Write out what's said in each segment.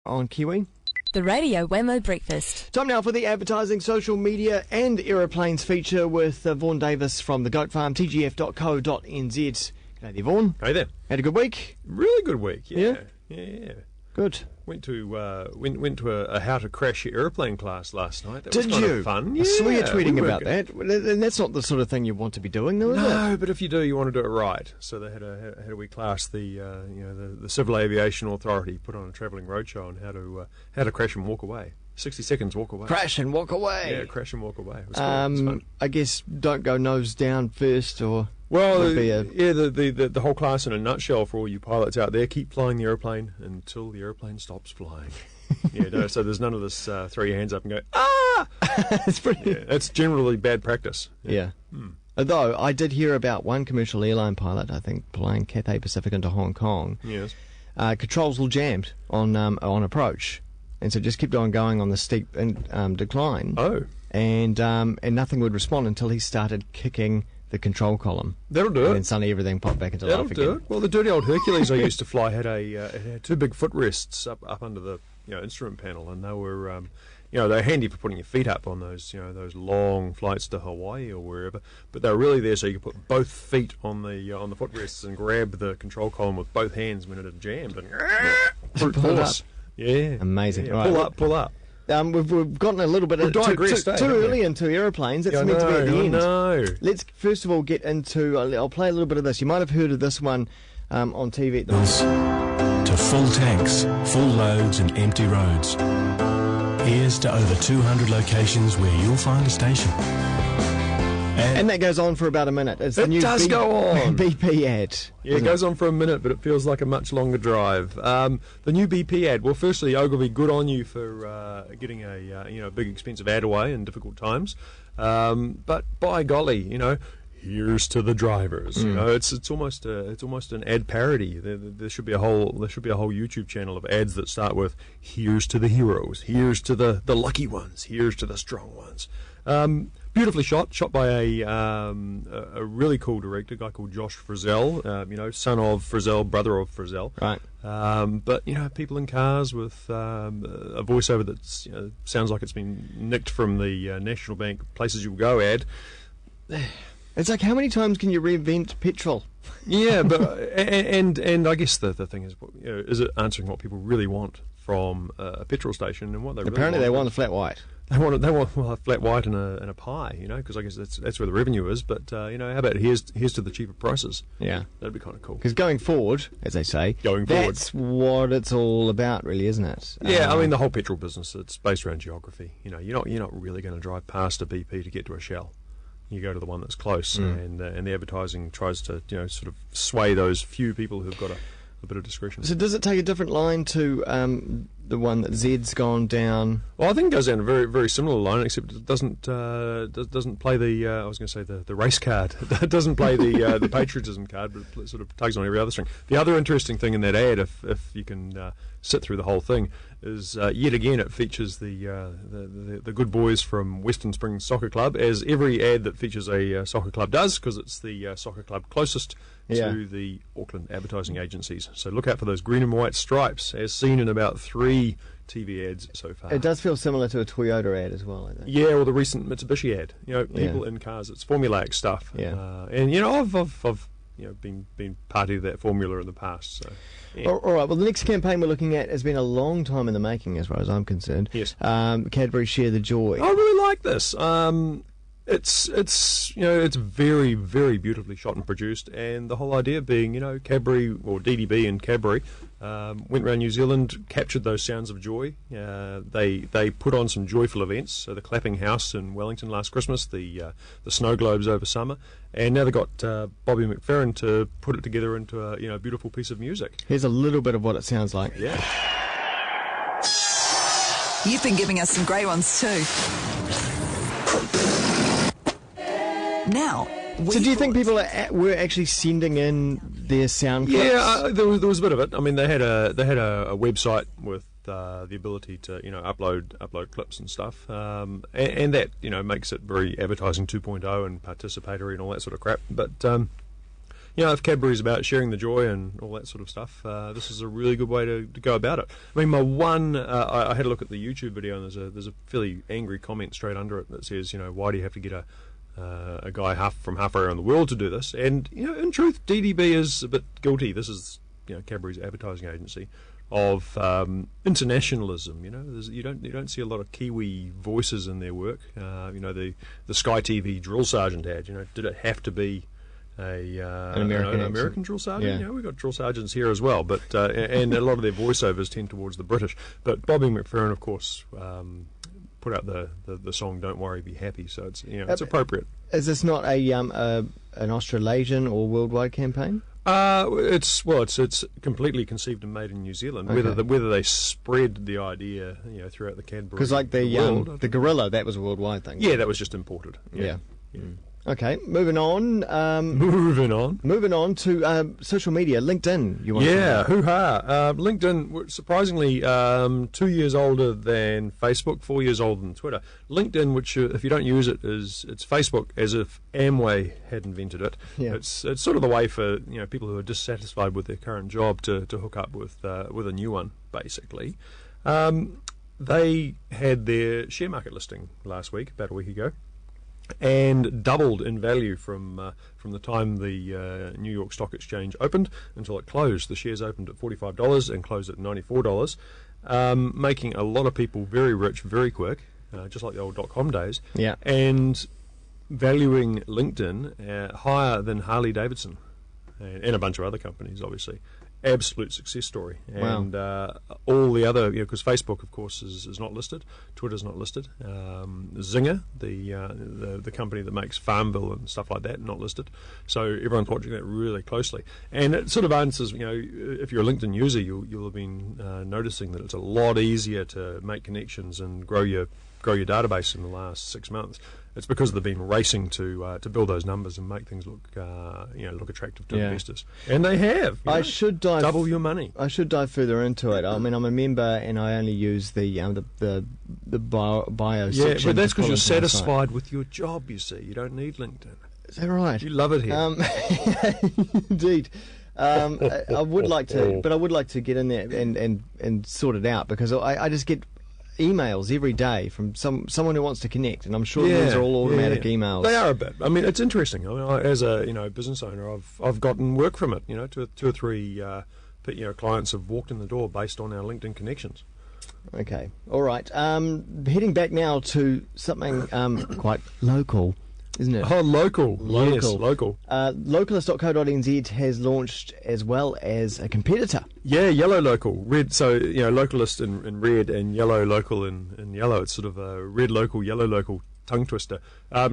On Kiwi. The Radio Wammo Breakfast. Time now for the advertising, social media and aeroplanes feature with Vaughn Davis from the Goat Farm, tgf.co.nz. G'day there, Vaughn. Hey there. Had a good week? Really good week, yeah. Good. Went to a how to crash your airplane class last night. That Did was kind you? of fun. I saw you Yeah, tweeting we were about good. that. And that's not the sort of thing you want to be doing, though, is it? No, but if you do, you want to do it right. So they had a wee class. The Civil Aviation Authority put on a travelling roadshow on how to crash and walk away. 60 seconds, walk away. Crash and walk away. Yeah, crash and walk away. It was cool. It was fun. I guess don't go nose down first, or Well, would be a- the whole class in a nutshell for all you pilots out there: keep flying the airplane until the airplane stops flying. So there's none of this throw your hands up and go ah. it's pretty. Yeah, that's generally bad practice. Yeah. Although I did hear about one commercial airline pilot, I think, flying Cathay Pacific into Hong Kong. Yes. Controls all jammed on approach, and so just kept on going on the steep decline. Oh, and nothing would respond until he started kicking the control column. that'll do And it. then suddenly everything popped back into That'll life do again. it. Well, the dirty old Hercules I used to fly had it had two big footrests up under the instrument panel, and they were they're handy for putting your feet up on those those long flights to Hawaii or wherever. But they're really there so you can put both feet on the footrests and grab the control column with both hands when it had jammed and brute Pull it force. up. Yeah, Amazing. Yeah, Right. pull up. We've gotten a little bit We've digressed, too haven't we? early into aeroplanes. It's Yeah, I meant to be at the know, I end. know. Let's first of all get into. I'll play a little bit of this. You might have heard of this one on TV at the moment. To full tanks, full loads and empty roads. Here's to over 200 locations where you'll find a station. And that goes on for about a minute. It's the It new does go on. BP ad. Yeah, it goes on for a minute, but it feels like a much longer drive. The new BP ad. Well, firstly, Ogilvy, good on you for getting a big expensive ad away in difficult times. But by golly, here's to the drivers. It's almost an ad parody. There should be a whole YouTube channel of ads that start with "Here's to the heroes," "Here's to the lucky ones," "Here's to the strong ones." Beautifully shot by a really cool director, a guy called Josh Frizzell, son of Frizzell, brother of Frizzell. Right. But people in cars with a voiceover that sounds like it's been nicked from the National Bank Places You'll Go ad. It's like, how many times can you reinvent petrol? Yeah, but and I guess the thing is, is it answering what people really want from a petrol station and what they Apparently, really they want a flat white. They want a flat white and a pie, because I guess that's where the revenue is. But how about here's to the cheaper prices? Yeah. That'd be kind of cool. Because going forward, as they say, Going forward. that's what it's all about, really, isn't it? Yeah, I mean the whole petrol business, it's based around geography. You're not really going to drive past a BP to get to a Shell. You go to the one that's close, and the advertising tries to sort of sway those few people who've got a bit of discretion. So does it take a different line to the one that Zed's gone down? Well, I think it goes down a very, very similar line, except it doesn't play the I was going to say the race card. It doesn't play the patriotism card, but it sort of tugs on every other string. The other interesting thing in that ad, if you can sit through the whole thing, is yet again it features the good boys from Western Springs Soccer Club, as every ad that features a soccer club does, because it's the soccer club closest to the Auckland advertising agencies. So look out for those green and white stripes, as seen in about 3 TV ads so far. It does feel similar to a Toyota ad as well, I think. Yeah, or the recent Mitsubishi ad. People in cars. It's formulaic stuff. Yeah. And I've been party to that formula in the past. So. Yeah. All right, well, the next campaign we're looking at has been a long time in the making, as far as I'm concerned. Yes. Cadbury Share the Joy. I really like this. It's very, very beautifully shot and produced, and the whole idea being, Cadbury, or DDB and Cadbury, went around New Zealand, captured those sounds of joy. They put on some joyful events, so the Clapping House in Wellington last Christmas, the snow globes over summer, and now they've got Bobby McFerrin to put it together into a beautiful piece of music. Here's a little bit of what it sounds like. Yeah. You've been giving us some great ones too. Now, So do you think people were actually sending in their sound clips? Yeah, there was a bit of it. I mean, they had a website with the ability to upload clips and stuff, and that makes it very advertising 2.0 and participatory and all that sort of crap. But if Cadbury's about sharing the joy and all that sort of stuff, this is a really good way to go about it. I mean, my one, I had a look at the YouTube video, and there's a fairly angry comment straight under it that says, why do you have to get a guy from halfway around the world to do this? And in truth, DDB is a bit guilty. This is Cadbury's advertising agency of internationalism. You don't see a lot of Kiwi voices in their work. The Sky TV drill sergeant ad. Did it have to be an American drill sergeant? Yeah. We've got drill sergeants here as well, but and a lot of their voiceovers tend towards the British. But Bobby McFerrin, of course, put out the song "Don't Worry, Be Happy," so it's it's appropriate. Is this not an Australasian or worldwide campaign? It's completely conceived and made in New Zealand. Okay. Whether they spread the idea throughout the Cadbury, Because like the world, gorilla, that was a worldwide thing. yeah, that was just imported. Yeah. Okay, moving on. Moving on to social media. LinkedIn. You want to talk about? Hoo-ha. LinkedIn, surprisingly, 2 years older than Facebook, 4 years older than Twitter. LinkedIn, which if you don't use it, it's Facebook as if Amway had invented it. Yeah. It's sort of the way for people who are dissatisfied with their current job to hook up with a new one, basically. They had their share market listing last week, about a week ago, and doubled in value from the time the New York Stock Exchange opened until it closed. The shares opened at $45 and closed at $94, making a lot of people very rich very quick, just like the old .com days. Yeah. And valuing LinkedIn higher than Harley Davidson and a bunch of other companies, obviously. Absolute success story. Wow. And all the other, because Facebook, of course, is not listed. Twitter's not listed. Zynga, the company that makes Farmville and stuff like that, not listed. So everyone's watching that really closely. And it sort of answers, if you're a LinkedIn user, you'll have been noticing that it's a lot easier to make connections and grow your database in the last 6 months. It's because they've been racing to build those numbers and make things look attractive to investors, and they have. I should dive double your money. I should dive further into it. I mean, I'm a member, and I only use the bio section. Yeah, but that's because you're to the satisfied with your job. You see, you don't need LinkedIn. Is that right? You love it here. Indeed. I would like to get in there and sort it out, because I just get emails every day from someone who wants to connect, and I'm sure these are all automatic emails. They are a bit. I mean, it's interesting. I mean, as a business owner, I've gotten work from it. Two or three clients have walked in the door based on our LinkedIn connections. Okay, all right. Heading back now to something quite local, isn't it? Oh, local. Yes, local. Localist.co.nz has launched as well as a competitor. Yeah, yellow local, red. So Localist in red and yellow local in yellow. It's sort of a red local, yellow local tongue twister.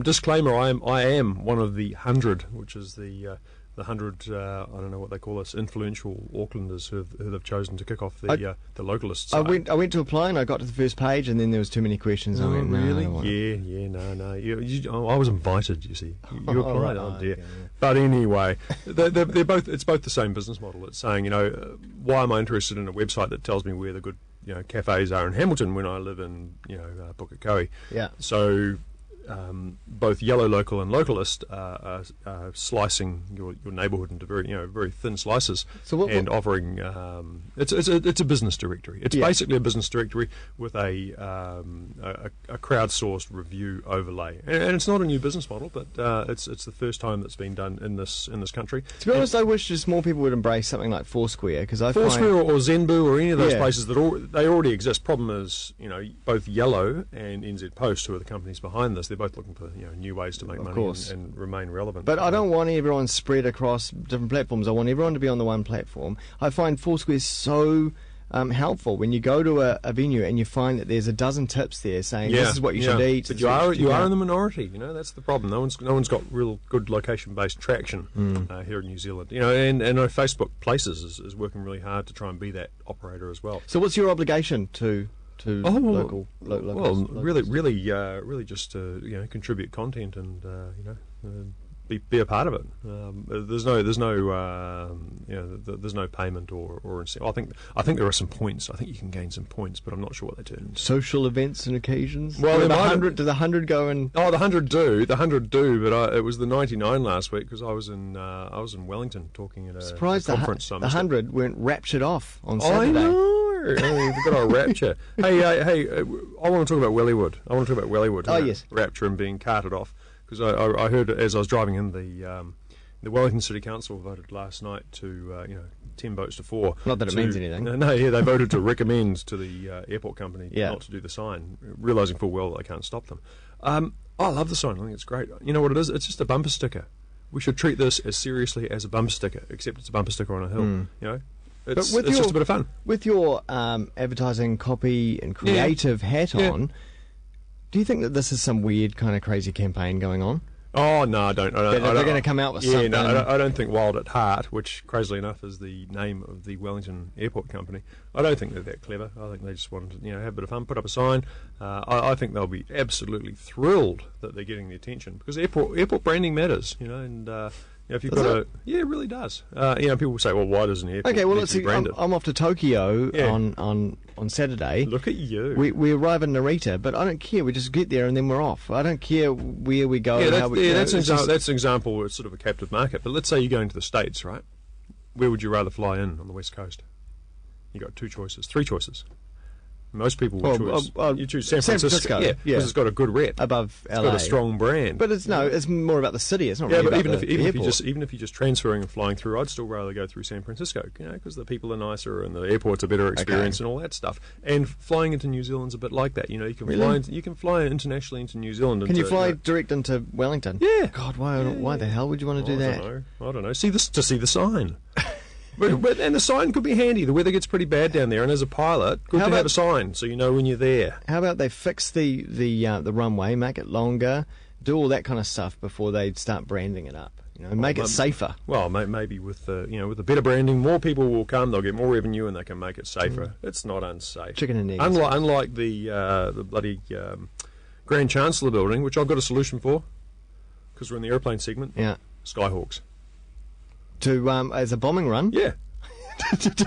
Disclaimer: I am one of the 100, which is the 100. I don't know what they call us, influential Aucklanders who have chosen to kick off the Localist side. I went to apply, and I got to the first page, and then there was too many questions. Oh, I went, no, really? I don't want it. No. I was invited. You see, you applied. right. Oh dear. Okay, yeah. But anyway, they're both. It's both the same business model. It's saying, why am I interested in a website that tells me where the good cafes are in Hamilton when I live in Pukekohe? Yeah. So. Both Yellow Local and Localist are slicing your neighbourhood into very thin slices, and offering it's a business directory. It's basically a business directory with a crowdsourced review overlay, and it's not a new business model, but it's the first time that's been done in this country. To be honest, I wish just more people would embrace something like Foursquare, because Foursquare or Zenbu or any of those places they already exist. Problem is, both Yellow and NZ Post, who are the companies behind this, they're both looking for new ways to make money and remain relevant. But I don't want everyone spread across different platforms. I want everyone to be on the one platform. I find Foursquare so helpful when you go to a venue and you find that there's a dozen tips there saying this is what you should eat. But you are in the minority. That's the problem. No one's got real good location-based traction here in New Zealand. And Facebook Places is working really hard to try and be that operator as well. So what's your obligation to local? Really just to contribute content and be a part of it. There's no payment or incentive. I think there are some points. I think you can gain some points, but I'm not sure what they do. Social events and occasions. Well, do the 100 go and? Oh, the 100 do. But it was the 99 last week because I was in Wellington talking at a conference. The 100 weren't raptured off on Saturday. I know. We've got our rapture. Hey, I want to talk about Wellywood. Oh, yes. Rapture and being carted off. Because I heard as I was driving in, the Wellington City Council voted last night to 10 votes to 4. Not that it means anything. They voted to recommend to the airport company Yeah. not to do the sign, realising full well that they can't stop them. I love the sign. I think it's great. You know what it is? It's just a bumper sticker. We should treat this as seriously as a bumper sticker, except it's a bumper sticker on a hill. You know, it's just a bit of fun. With your advertising, copy, and creative hat on. Do you think that this is some weird kind of crazy campaign going on? Oh, no, I don't. They're going to come out with something. No, I don't think Wild at Heart, which, crazily enough, is the name of the Wellington Airport Company, I don't think they're that clever. I think they just wanted to have a bit of fun, put up a sign. I think they'll be absolutely thrilled that they're getting the attention, because airport branding matters, and... if you've got it really does. People will say, "Well, why doesn't the airport?" Okay, well, let's see. I'm off to Tokyo on Saturday. Look at you. We arrive in Narita, but I don't care. We just get there and then we're off. I don't care where we go. That's an example where it's sort of a captive market. But let's say you're going to the States, right? Where would you rather fly in on the West Coast? You got 3 choices. Most people would choose San Francisco. Yeah, because it's got a good rep above LA. It's got a strong brand. But it's more about the city. It's not really but about the airport. even if you're just transferring and flying through, I'd still rather go through San Francisco, because the people are nicer and the airport's a better experience and all that stuff. And flying into New Zealand's a bit like that. You can fly internationally into New Zealand. Can you fly direct into Wellington? Yeah. God, why the hell would you want to do that? I don't know. See the sign. And the sign could be handy. The weather gets pretty bad down there, and as a pilot, good to have a sign so you know when you're there. How about they fix the runway, make it longer, do all that kind of stuff before they start branding it up? Make it safer. Well, maybe with the better branding, more people will come. They'll get more revenue, and they can make it safer. It's not unsafe. Chicken and eggs. Unlike the bloody Grand Chancellor building, which I've got a solution for, because we're in the airplane segment. Yeah. Skyhawks. As a bombing run? Yeah.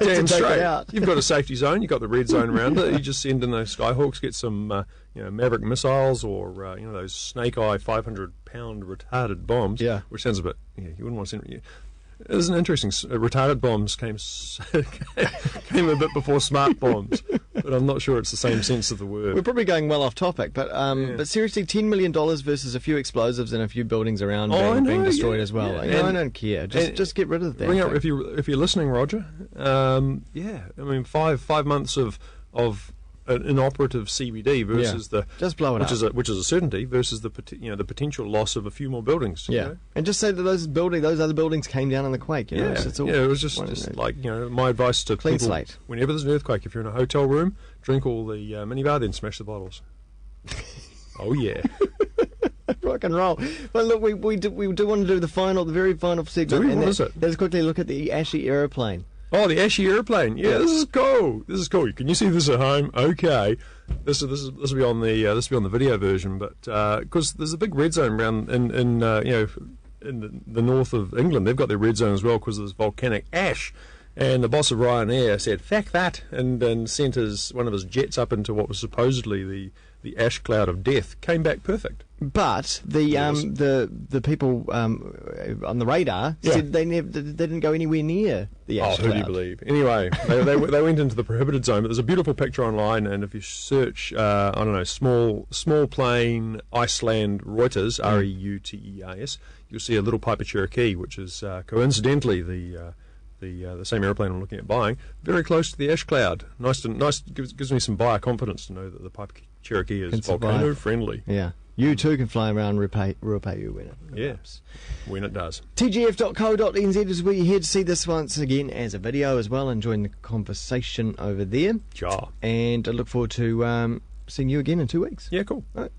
Damn straight. You've got a safety zone, you've got the red zone around it, you just send in those Skyhawks, get some Maverick missiles or those Snake Eye 500-pound retarded bombs, which sounds a bit, you wouldn't want to send... It was an interesting... retarded bombs came a bit before smart bombs, but I'm not sure it's the same sense of the word. We're probably going well off topic, but seriously, $10 million versus a few explosivs and a few buildings around being destroyed as well. I don't care. Just get rid of that. Bring up, if you're listening, Roger. 5 months of an inoperative CBD versus just blow it up, which is a certainty versus the potential loss of a few more buildings. And just say that those other buildings came down in the quake. It was just like my advice to clean people: slate. Whenever there's an earthquake, if you're in a hotel room, drink all the minibar, then smash the bottles. Oh yeah. Rock and roll. But look, we do want to do the very final segment. What is it? Let's quickly look at the Ashy aeroplane. Oh, the Ashy airplane. Yeah, this is cool. Can you see this at home? Okay. This will be on the video version, but because there's a big red zone around in the north of England, they've got their red zone as well because there's volcanic ash. And the boss of Ryanair said, "Fuck that," and then sent one of his jets up into what was supposedly the ash cloud of death. Came back perfect. But the people on the radar said they didn't go anywhere near the ash cloud. Who do you believe? Anyway, they went into the prohibited zone. But there's a beautiful picture online, and if you search, small plane Iceland Reuters, Reuteas, you'll see a little Piper Cherokee, which is coincidentally the same airplane I'm looking at buying, very close to the ash cloud. Nice. Gives me some buyer confidence to know that the Piper Cherokee is volcano friendly. Yeah. You too can fly around Ruapehu when it erupts. When it does. tgf.co.nz as we head to see this once again as a video as well and join the conversation over there. Sure. And I look forward to seeing you again in 2 weeks. Yeah, cool. All right.